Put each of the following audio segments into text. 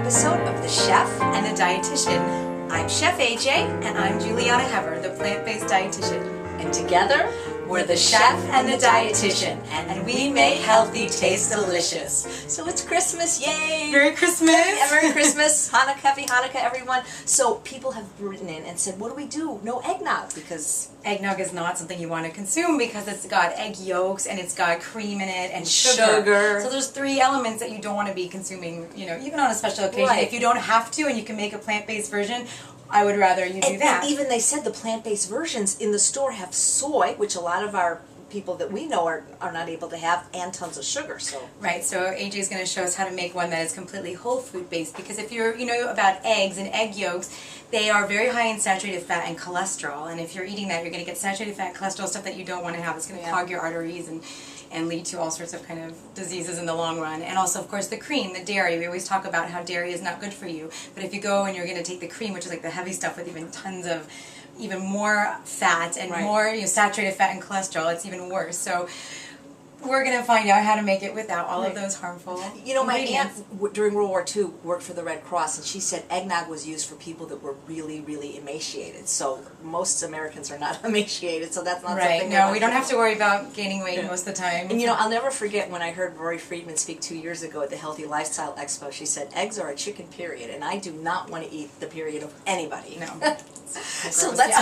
episode of The Chef and the Dietitian. I'm Chef AJ. And I'm Juliana Hever, the plant-based dietitian. And together, we're the Chef and the Dietitian. And we make healthy taste delicious. So it's Christmas, yay! Merry Christmas! Yeah, Merry Christmas, Hanukkah, Happy Hanukkah, everyone. So people have written in and said, what do we do? No eggnog, because eggnog is not something you want to consume because it's got egg yolks and it's got cream in it and sugar. So there's 3 elements that you don't want to be consuming, you know, even on a special occasion. Right. If you don't have to and you can make a plant-based version, I would rather you do that. And even they said the plant-based versions in the store have soy, which a lot of our people that we know are not able to have, and tons of sugar. So right, so AJ is going to show us how to make one that is completely whole food based, because if you're, you know, about eggs and egg yolks, they are very high in saturated fat and cholesterol, and if you're eating that, you're going to get saturated fat, cholesterol, stuff that you don't want to have. It's going to clog your arteries and lead to all sorts of kind of diseases in the long run. And also, of course, the cream, the dairy. We always talk about how dairy is not good for you, but if you go and you're going to take the cream, which is like the heavy stuff with even tons of even more fat and more, you know, saturated fat and cholesterol, it's even worse. So we're going to find out how to make it without all of those harmful ingredients. My aunt during World War II worked for the Red Cross, and she said eggnog was used for people that were really, really emaciated. So most Americans are not emaciated, so that's not something. No, we don't have to worry about gaining weight most of the time. And you know, I'll never forget when I heard Rory Friedman speak 2 years ago at the Healthy Lifestyle Expo. She said, eggs are a chicken, period, and I do not want to eat the period of anybody. No. So let's...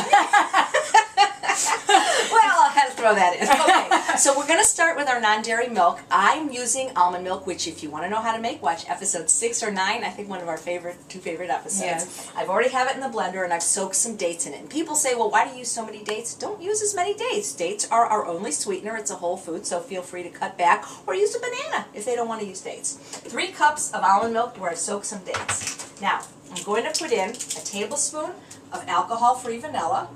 Well, I had to throw that in. Okay, so we're going to start with our non-dairy milk. I'm using almond milk, which if you want to know how to make, watch episode 6 or 9. I think one of our two favorite episodes. Yes. I've already have it in the blender, and I've soaked some dates in it. And people say, well, why do you use so many dates? Don't use as many dates. Dates are our only sweetener. It's a whole food, so feel free to cut back or use a banana if they don't want to use dates. 3 cups of almond milk where I soaked some dates. Now, I'm going to put in a tablespoon of alcohol-free vanilla.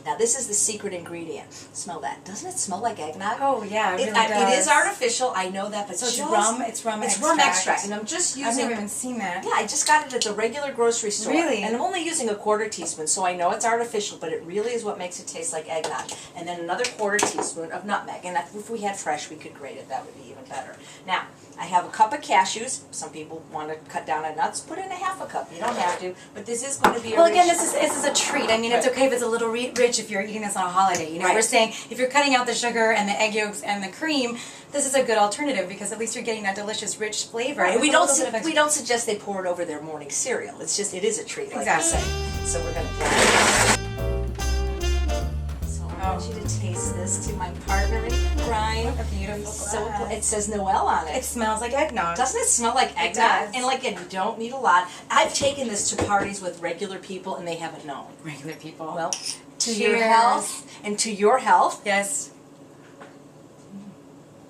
Now this is the secret ingredient. Smell that. Doesn't it smell like eggnog? Oh yeah, it really does. It is artificial, I know that, but so it's rum extract. And I'm just using... I've never even seen that. Yeah, I just got it at the regular grocery store. Really? And I'm only using a 1/4 teaspoon, so I know it's artificial, but it really is what makes it taste like eggnog. And then another 1/4 teaspoon of nutmeg. And if we had fresh, we could grate it. That would be even better. Now, I have a cup of cashews. Some people want to cut down on nuts. Put in a 1/2 cup. You don't have to, but this is going to be a again, this is a treat. I mean, it's okay if it's a little rich if you're eating this on a holiday. You know, we're saying if you're cutting out the sugar and the egg yolks and the cream, this is a good alternative because at least you're getting that delicious, rich flavor. Right. We don't suggest they pour it over their morning cereal. It's just, it is a treat. Like exactly. So we're going to blend it. I want you to taste this to my partner in crime. What a beautiful glass. It says Noel on it. It smells like eggnog. Doesn't it smell like eggnog? And like, you don't need a lot. I've taken this to parties with regular people and they haven't known. Regular people. Well, to your health and to your health. Yes.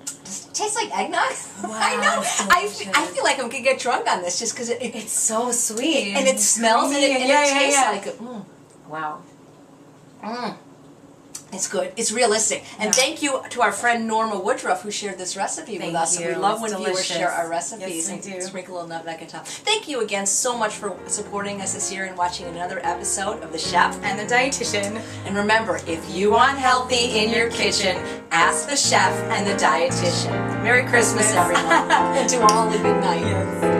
Does it taste like eggnog? Wow, I know. I feel like I'm going to get drunk on this just because it's so sweet. And it smells and it tastes like it. Wow. It's good. It's realistic. And thank you to our friend Norma Woodruff who shared this recipe with us. You. We love when delicious. viewers share our recipes and sprinkle a little nutmeg on top. Thank you again so much for supporting us this year and watching another episode of The Chef and The Dietitian. And remember, if you want healthy in your kitchen, ask the Chef and the Dietitian. Merry Christmas, everyone. And to all a good night. Yes.